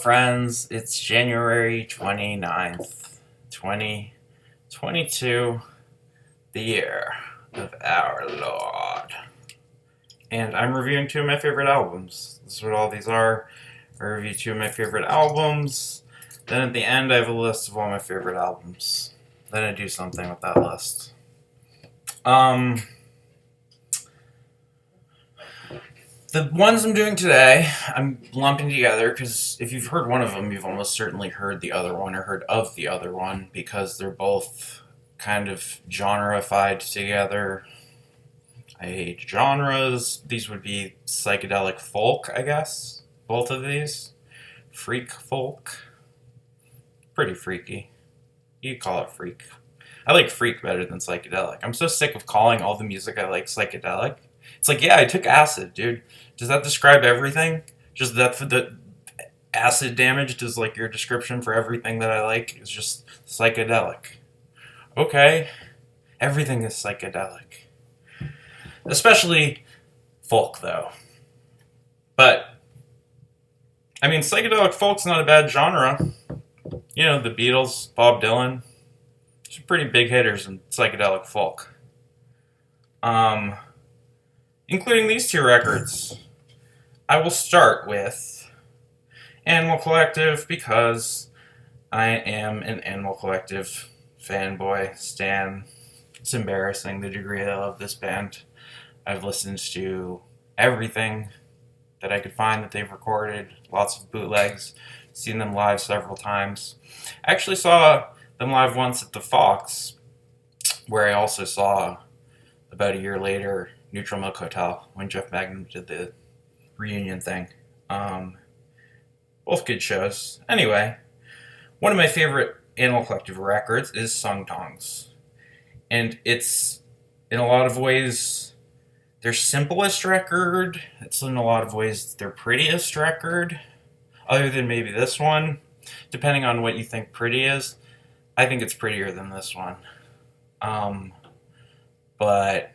friends. It's January 29th, 2022, the year of our Lord. And I'm reviewing two of my favorite albums. This is what all these are. I review two of my favorite albums. Then at the end, I have a list of all my favorite albums. Then I do something with that list. The ones I'm doing today, I'm lumping together because if you've heard one of them, you've almost certainly heard the other one or heard of the other one because they're both kind of genreified together. I hate genres. These would be psychedelic folk, I guess. Both of these. Freak folk. Pretty freaky. You could call it freak. I like freak better than psychedelic. I'm so sick of calling all the music I like psychedelic. It's like, yeah, I took acid, dude. Does that describe everything? Just that the acid damage is like your description for everything that I like is just psychedelic. Okay, everything is psychedelic. Especially folk, though. But, I mean, psychedelic folk's not a bad genre. You know, the Beatles, Bob Dylan, some pretty big hitters in psychedelic folk. Including these two records. I will start with Animal Collective because I am an Animal Collective fanboy, stan. It's embarrassing the degree that I love this band. I've listened to everything that I could find that they've recorded, lots of bootlegs, seen them live several times. I actually saw them live once at the Fox, where I also saw, about a year later, Neutral Milk Hotel, when Jeff Magnum did the reunion thing. Both good shows. Anyway, one of my favorite Animal Collective records is Tongs. And it's, in a lot of ways, their simplest record. It's in a lot of ways their prettiest record, other than maybe this one. Depending on what you think pretty is, I think it's prettier than this one. But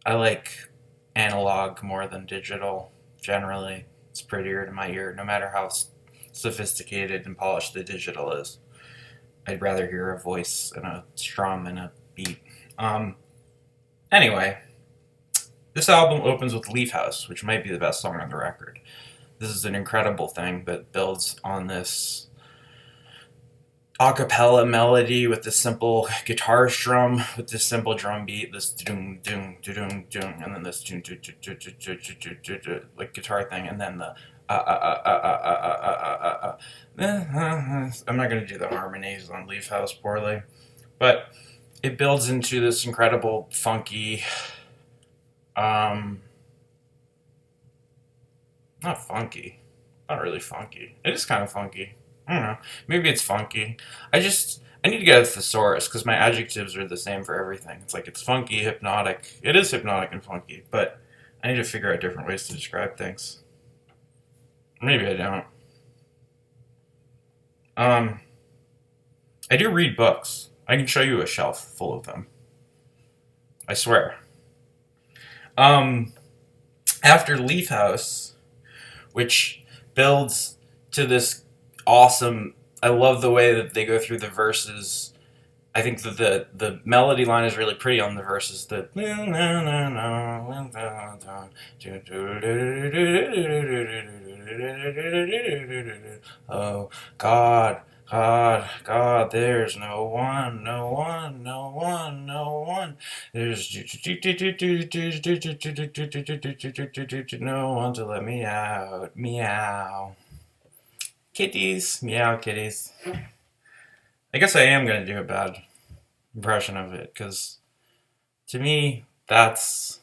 I like analog more than digital, generally. It's prettier to my ear, no matter how sophisticated and polished the digital is. I'd rather hear a voice and a strum and a beat. Anyway, this album opens with Leaf House, which might be the best song on the record. This is an incredible thing that builds on this a cappella melody with this simple guitar strum, with this simple drum beat, this doom doom doom doom, and then this doom like guitar thing, and then the I'm not gonna do the harmonies on Leaf House poorly, but it builds into this incredible funky, not funky, not really funky. It is kind of funky. I don't know. Maybe it's funky. I need to get a thesaurus because my adjectives are the same for everything. It's like it's funky, hypnotic. It is hypnotic and funky, but I need to figure out different ways to describe things. Maybe I don't. I do read books. I can show you a shelf full of them. I swear. After Leaf House, which builds to this awesome. I love the way that they go through the verses. I think that the melody line is really pretty on the verses. The oh God, God, God, there's no one, no one, no one, no one. There's no one to let me out. Meow. Kitties, meow kitties. I guess I am going to do a bad impression of it, because to me, that's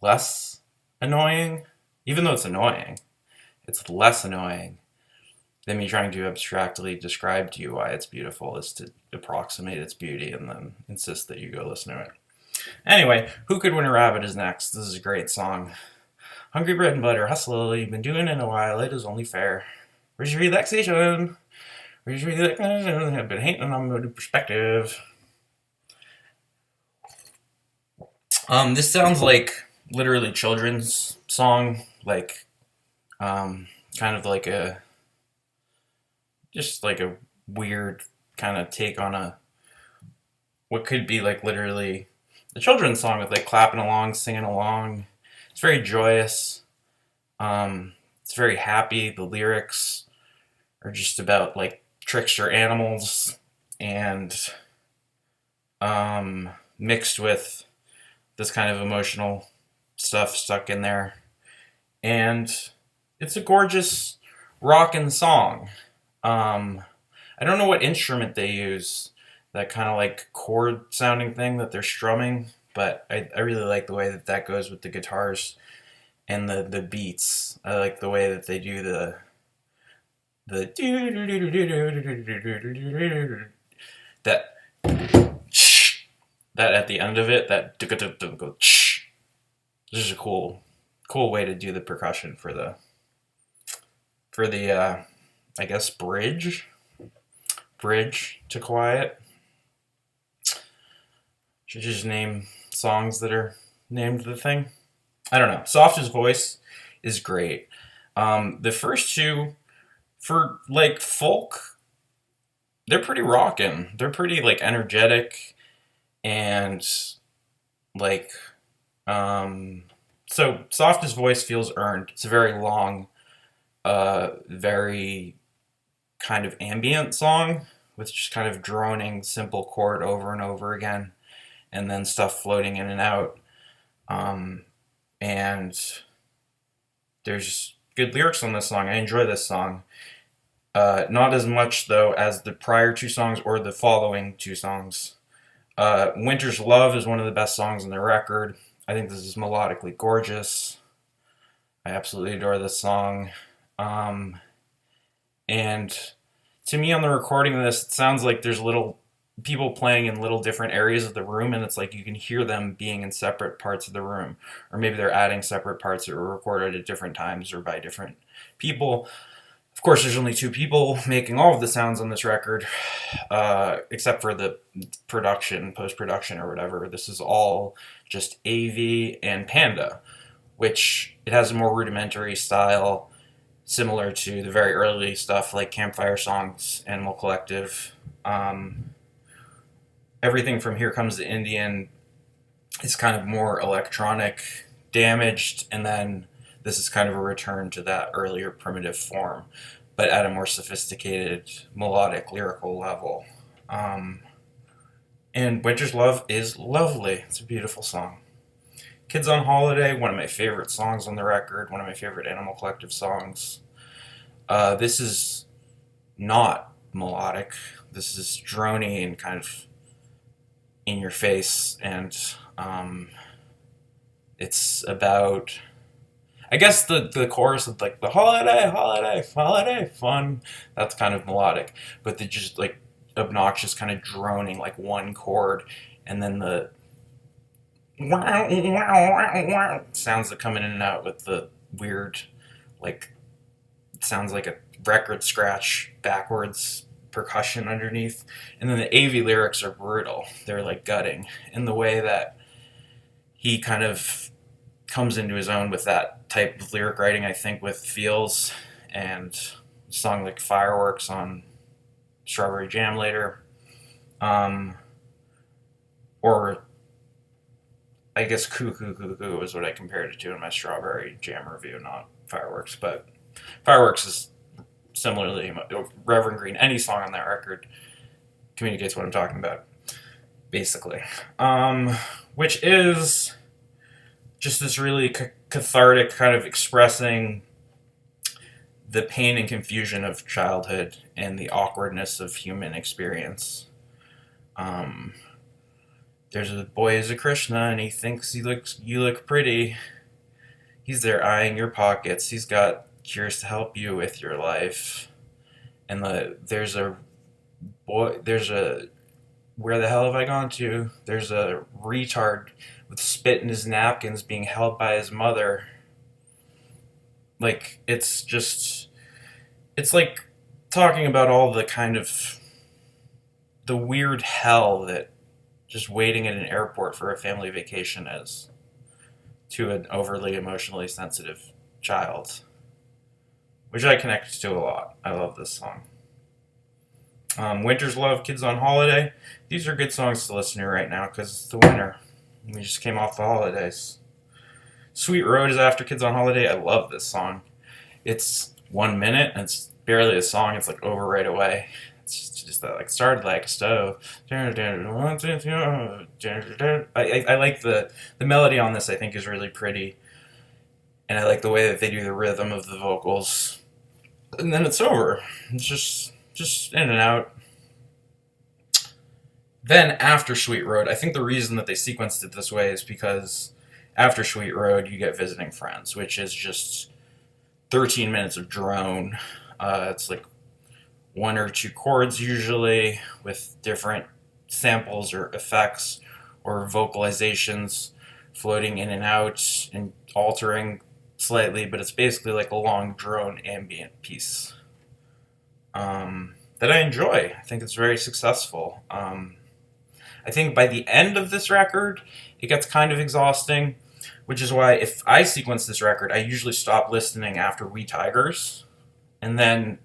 less annoying. Even though it's annoying, it's less annoying than me trying to abstractly describe to you why it's beautiful, is to approximate its beauty and then insist that you go listen to it. Anyway, Who Could Win a Rabbit is next. This is a great song. Hungry bread and butter, hustle, you've been doing it a while, it is only fair. Where's your relaxation? Where's your relaxation? I've been hating on my perspective. This sounds like literally children's song, like kind of like a just like a weird kind of take on a what could be like literally a children's song with like clapping along, singing along. It's very joyous. It's very happy. The lyrics are just about like trickster animals and mixed with this kind of emotional stuff stuck in there. And it's a gorgeous rockin' song. Um, I don't know what instrument they use, that kind of like chord sounding thing that they're strumming, but I really like the way that that goes with the guitars and the beats. I like the way that they do the that that at the end of it, that this is a cool way to do the percussion for the I guess bridge to quiet. Should just name songs that are named the thing. I don't know. Soft's voice is great. The first two, for like folk, they're pretty rockin'. They're pretty like energetic and like so Soft's voice feels earned. It's a very long, very kind of ambient song with just kind of droning simple chord over and over again, and then stuff floating in and out. Um, and there's good lyrics on this song. I enjoy this song. Not as much though as the prior two songs or the following two songs. Winter's Love is one of the best songs on the record. I think this is melodically gorgeous. I absolutely adore this song. Um, and to me, on the recording of this, it sounds like there's little people playing in little different areas of the room, and it's like you can hear them being in separate parts of the room. Or maybe they're adding separate parts that were recorded at different times or by different people. Of course, there's only two people making all of the sounds on this record, except for the production, post-production, or whatever. This is all just AV and Panda, which it has a more rudimentary style, similar to the very early stuff like Campfire Songs, Animal Collective. Everything from Here Comes the Indian is kind of more electronic, damaged, and then this is kind of a return to that earlier primitive form, but at a more sophisticated, melodic, lyrical level. Um, and Winter's Love is lovely. It's a beautiful song. Kids on Holiday, one of my favorite songs on the record, one of my favorite Animal Collective songs. This is not melodic. This is drony and kind of in your face, and it's about, I guess the chorus of like the holiday fun, that's kind of melodic, but the just like obnoxious kind of droning like one chord, and then the sounds that come in and out with the weird like it sounds like a record scratch backwards percussion underneath, and then the AV lyrics are brutal. They're like gutting in the way that he kind of comes into his own with that type of lyric writing, I think, with Feels and a song like Fireworks on Strawberry Jam later. Or I guess Coo is what I compared it to in my Strawberry Jam review, not Fireworks. But Fireworks is similarly Reverend Green. Any song on that record communicates what I'm talking about, basically. Which is just this really cathartic kind of expressing the pain and confusion of childhood and the awkwardness of human experience. There's a boy who's a Krishna and he thinks you look pretty. He's there eyeing your pockets. He's got cures to help you with your life. And there's a boy. There's a where the hell have I gone to? There's a retard with spit in his napkins being held by his mother. Like it's like talking about all the kind of the weird hell that just waiting at an airport for a family vacation is to an overly emotionally sensitive child. which I connect to a lot. I love this song. Winter's Love, Kids on Holiday. These are good songs to listen to right now because it's the winter. We just came off the holidays. Sweet Road is after Kids on Holiday. I love this song. It's 1 minute and it's barely a song. It's like over right away. It's just that like started like a stove. I like the melody on this. I think is really pretty, and I like the way that they do the rhythm of the vocals. And then it's over. It's just in and out. Then after Sweet Road, I think the reason that they sequenced it this way is because after Sweet Road you get Visiting Friends, which is just 13 minutes of drone. It's like 1 or 2 chords usually with different samples or effects or vocalizations floating in and out and altering slightly, but it's basically like a long drone ambient piece that I enjoy. I think it's very successful. I think by the end of this record, it gets kind of exhausting, which is why if I sequence this record, I usually stop listening after We Tigers, and then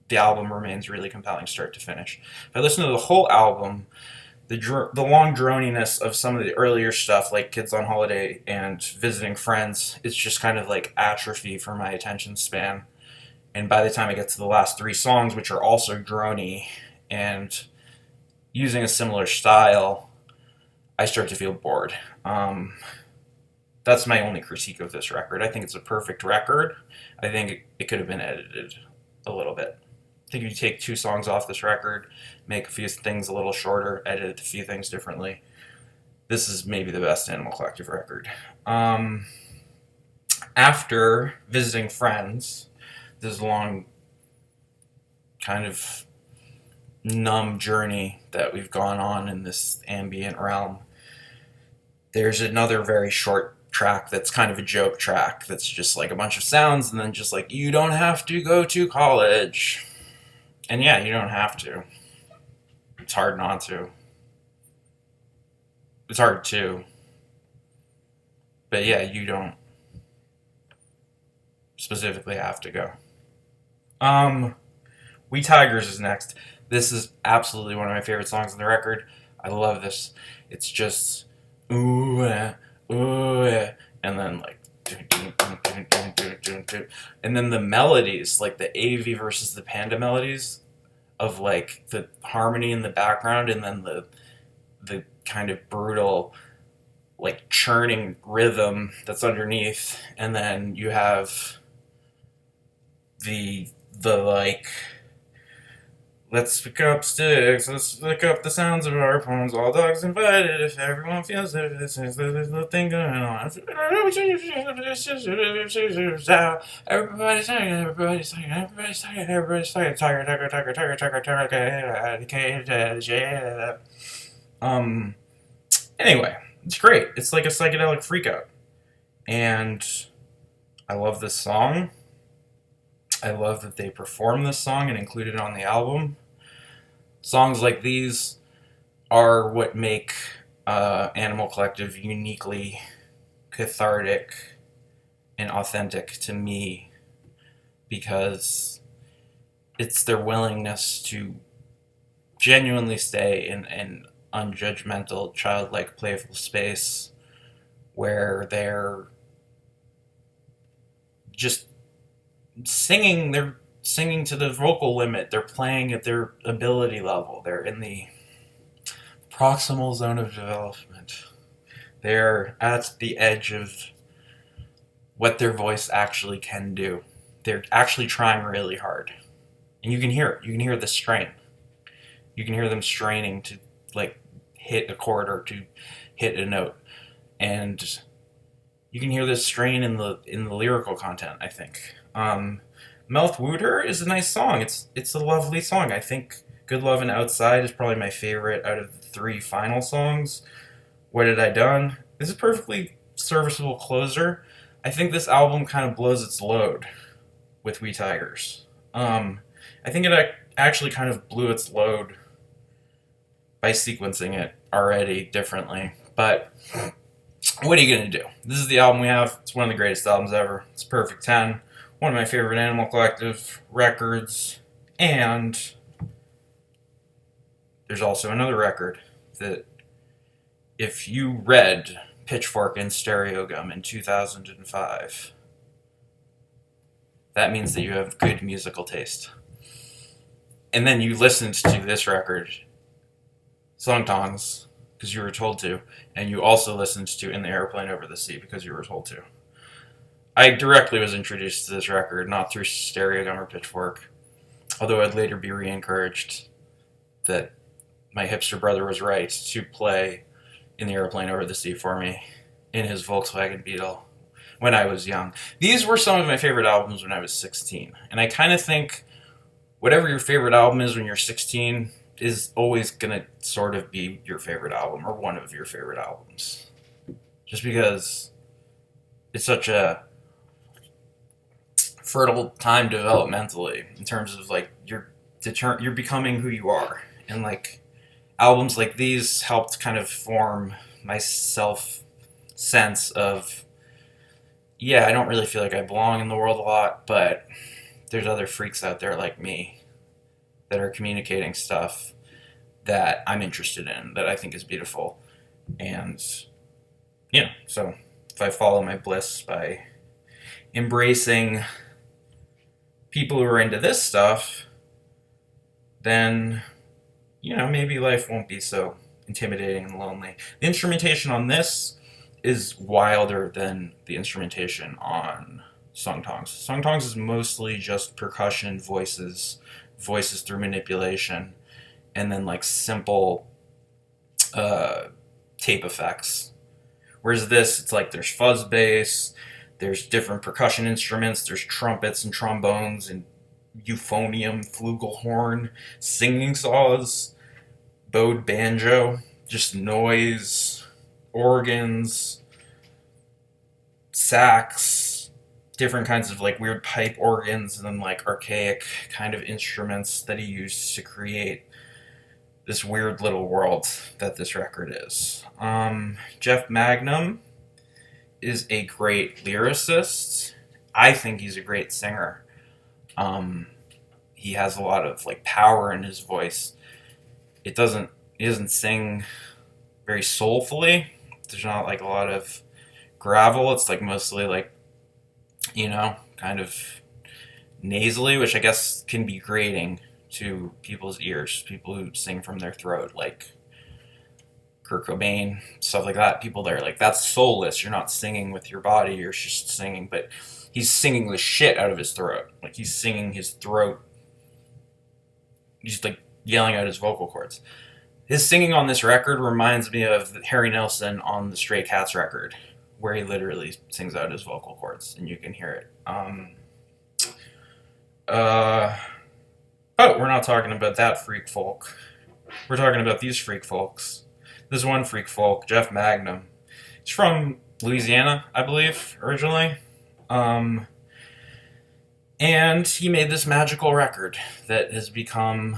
the album remains really compelling start to finish. If I listen to the whole album, the long droniness of some of the earlier stuff, like Kids on Holiday and Visiting Friends, it's just kind of like atrophy for my attention span. And by the time I get to the last 3 songs, which are also drony and using a similar style, I start to feel bored. That's my only critique of this record. I think it's a perfect record. I think it could have been edited a little bit. I think if you take 2 songs off this record, make a few things a little shorter, edit a few things differently, this is maybe the best Animal Collective record. After Visiting Friends, this long kind of numb journey that we've gone on in this ambient realm, there's another very short track that's kind of a joke track that's just like a bunch of sounds and then just like, you don't have to go to college. And yeah, you don't have to. It's hard not to. It's hard to. But yeah, you don't specifically have to go. We Tigers is next. This is absolutely one of my favorite songs on the record. I love this. It's just ooh, and then like, and then the melodies, like the AV versus the Panda melodies of like the harmony in the background, and then the kind of brutal like churning rhythm that's underneath, and then you have the like, let's pick up sticks, let's pick up the sounds of our poems, all dogs invited, if everyone feels it, there's no thing going on. Everybody's talking, everybody's talking, everybody's talking, everybody's talking, tiger. Anyway, it's great. It's like a psychedelic freakout. And I love this song. I love that they perform this song and include it on the album. Songs like these are what make Animal Collective uniquely cathartic and authentic to me, because it's their willingness to genuinely stay in an unjudgmental, childlike, playful space where they're just singing. They're singing to the vocal limit. They're playing at their ability level. They're in the proximal zone of development. They're at the edge of what their voice actually can do. They're actually trying really hard. And you can hear it. You can hear the strain. You can hear them straining to like hit a chord or to hit a note. And you can hear this strain in the lyrical content, I think. Mouth Wooter is a nice song. It's a lovely song. I think Good Love and Outside is probably my favorite out of the 3 final songs. What Had I Done? This is a perfectly serviceable closer. I think this album kind of blows its load with We Tigers. I think it actually kind of blew its load by sequencing it already differently. But what are you going to do? This is the album we have. It's one of the greatest albums ever. It's a perfect 10. one of my favorite Animal Collective records, and there's also another record that if you read Pitchfork and Stereogum in 2005, that means that you have good musical taste. And then you listened to this record, Tongs, because you were told to, and you also listened to In the Aeroplane Over the Sea because you were told to. I directly was introduced to this record, not through Stereogum or Pitchfork, although I'd later be re-encouraged that my hipster brother was right to play In the Aeroplane Over the Sea for me in his Volkswagen Beetle when I was young. These were some of my favorite albums when I was 16, and I kind of think whatever your favorite album is when you're 16 is always going to sort of be your favorite album or one of your favorite albums. Just because it's such a fertile time developmentally in terms of like you're becoming who you are, and like albums like these helped kind of form my self sense of, yeah, I don't really feel like I belong in the world a lot, but there's other freaks out there like me that are communicating stuff that I'm interested in, that I think is beautiful. And, so if I follow my bliss by embracing people who are into this stuff, then, maybe life won't be so intimidating and lonely. The instrumentation on this is wilder than the instrumentation on Tongs. Tongs is mostly just percussion, voices through manipulation, and then like simple tape effects. Whereas this, it's like there's fuzz bass, there's different percussion instruments, there's trumpets and trombones and euphonium, flugelhorn, singing saws, bowed banjo, just noise, organs, sax, different kinds of like weird pipe organs, and then like archaic kind of instruments that he used to create this weird little world that this record is. Jeff Magnum is a great lyricist. I think he's a great singer. He has a lot of like power in his voice. He doesn't sing very soulfully. There's not like a lot of gravel. It's like mostly like, kind of nasally, which I guess can be grating to people's ears, people who sing from their throat, like Kurt Cobain, stuff like that. People that are like, that's soulless. You're not singing with your body, you're just singing. But he's singing the shit out of his throat. Like he's singing his throat. He's like yelling out his vocal cords. His singing on this record reminds me of Harry Nilsson on the Stray Cats record, where he literally sings out his vocal cords, and you can hear it. But we're not talking about that freak folk. We're talking about these freak folks. This one freak folk, Jeff Magnum. He's from Louisiana, I believe, originally. And he made this magical record that has become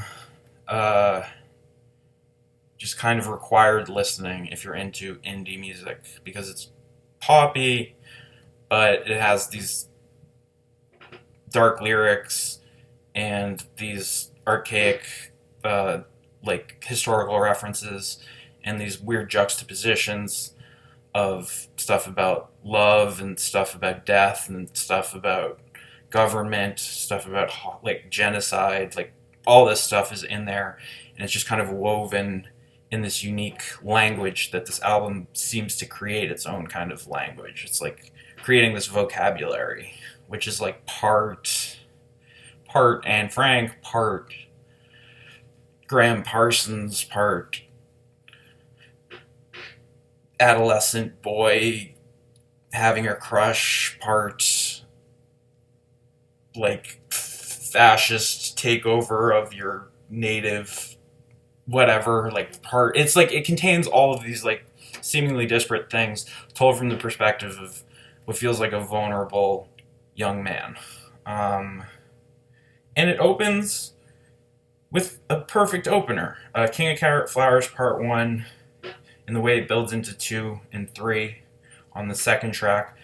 just kind of required listening if you're into indie music, because it's poppy, but it has these dark lyrics and these archaic like historical references and these weird juxtapositions of stuff about love and stuff about death and stuff about government, stuff about like genocide, like all this stuff is in there, and it's just kind of woven in this unique language that this album seems to create its own kind of language. It's like creating this vocabulary, which is like part Anne Frank, part Graham Parsons, part adolescent boy having a crush, part like fascist takeover of your native whatever, like part. It's like it contains all of these like seemingly disparate things told from the perspective of what feels like a vulnerable young man. And it opens with a perfect opener. King of Carrot Flowers Part 1, and the way it builds into 2 and 3 on the second track.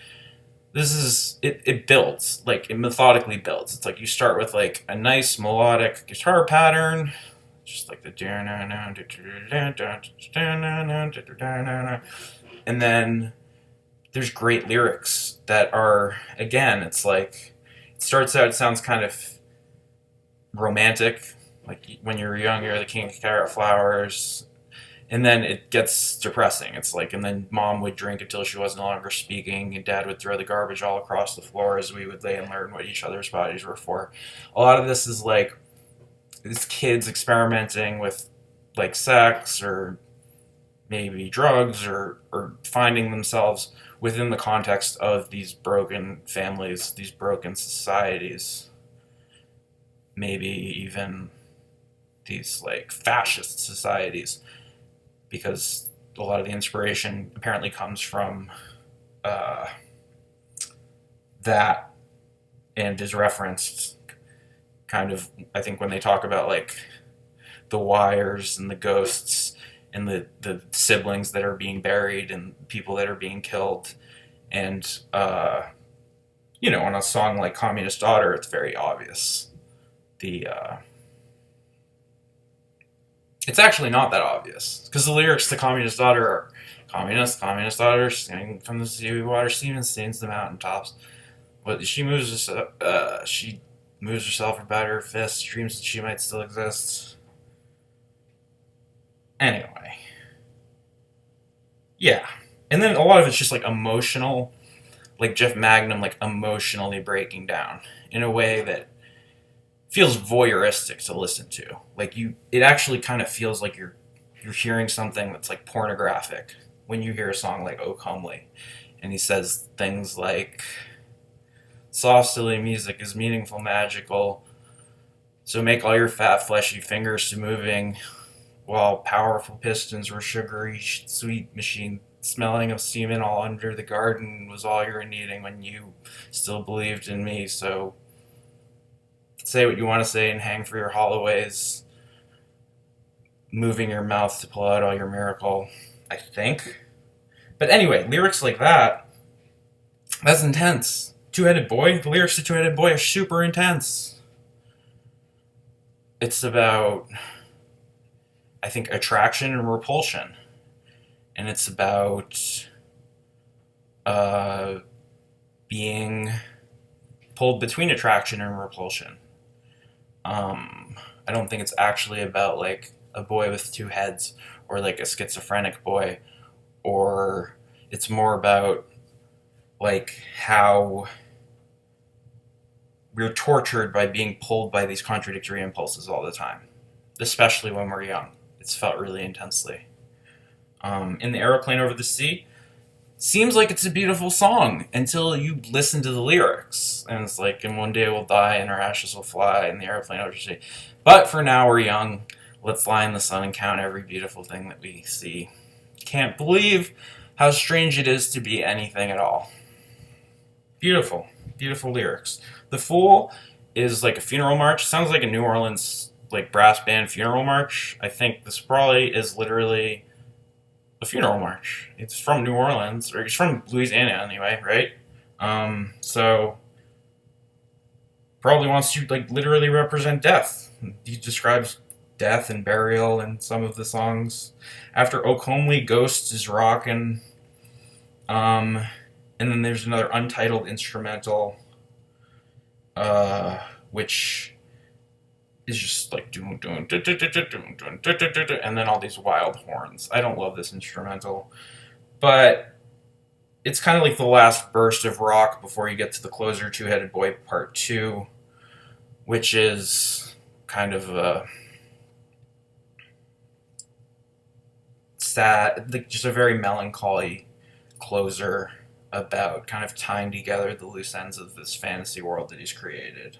it builds, like it methodically builds. It's like you start with like a nice melodic guitar pattern, just like the, and then there's great lyrics that are, again, it's like it starts out, it sounds kind of romantic, like when you're young you're the king of carrot flowers, and then it gets depressing. It's like, and then mom would drink until she was no longer speaking, and dad would throw the garbage all across the floor as we would lay and learn what each other's bodies were for. A lot of this is like these kids experimenting with like sex or maybe drugs, or finding themselves within the context of these broken families, these broken societies, maybe even these like fascist societies, because a lot of the inspiration apparently comes from uh, that, and is referenced kind of, I think, when they talk about like the wires and the ghosts and the siblings that are being buried and people that are being killed. And, on a song like Communist Daughter, it's very obvious. It's actually not that obvious, because the lyrics to Communist Daughter are communist daughter, singing from the sea water, Steven stains the mountaintops. But she moves herself about her fist, dreams that she might still exist. Anyway. Yeah. And then a lot of it's just like emotional, like Jeff Magnum, like emotionally breaking down in a way that feels voyeuristic to listen to. Like it actually kind of feels like you're hearing something that's like pornographic when you hear a song like "Oh Comely," and he says things like, "Soft, silly music is meaningful, magical. So make all your fat, fleshy fingers to moving, while powerful pistons were sugary, sweet machine." Smelling of semen all under the garden was all you were needing when you still believed in me. So say what you want to say and hang for your holloways, moving your mouth to pull out all your miracle, I think. But anyway, lyrics like that, that's intense. Two-Headed Boy, the lyrics to Two-Headed Boy are super intense. It's about, I think, attraction and repulsion. And it's about being pulled between attraction and repulsion. I don't think it's actually about like a boy with two heads, or like a schizophrenic boy, or it's more about like how we're tortured by being pulled by these contradictory impulses all the time, especially when we're young. It's felt really intensely. In the Aeroplane Over the Sea, seems like it's a beautiful song until you listen to the lyrics. And it's like, and one day we'll die and our ashes will fly in the airplane over the sea. But for now we're young. Let's lie in the sun and count every beautiful thing that we see. Can't believe how strange it is to be anything at all. Beautiful. Beautiful lyrics. The Fool is like a funeral march. Sounds like a New Orleans like brass band funeral march. I think this probably is literally a funeral march. It's from New Orleans, or it's from Louisiana anyway, right? So probably wants to like literally represent death. He describes death and burial in some of the songs. After "O Comely," Ghosts is rockin'. And then there's another untitled instrumental, which is just like doom doom doom doom doom doom doom, and then all these wild horns. I don't love this instrumental, but it's kind of like the last burst of rock before you get to the closer, Two-Headed Boy Part 2, which is kind of a sad, like just a very melancholy closer about kind of tying together the loose ends of this fantasy world that he's created.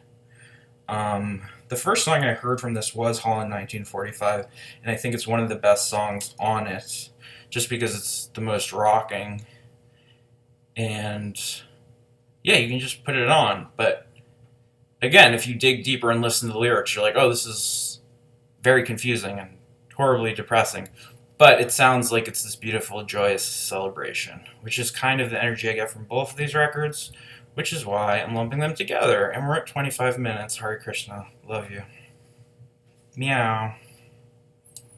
The first song I heard from this was Holland 1945, and I think it's one of the best songs on it, just because it's the most rocking. And yeah, you can just put it on. But again, if you dig deeper and listen to the lyrics, you're like, oh, this is very confusing and horribly depressing. But it sounds like it's this beautiful, joyous celebration, which is kind of the energy I get from both of these records, which is why I'm lumping them together. And we're at 25 minutes. Hare Krishna. Love you. Meow.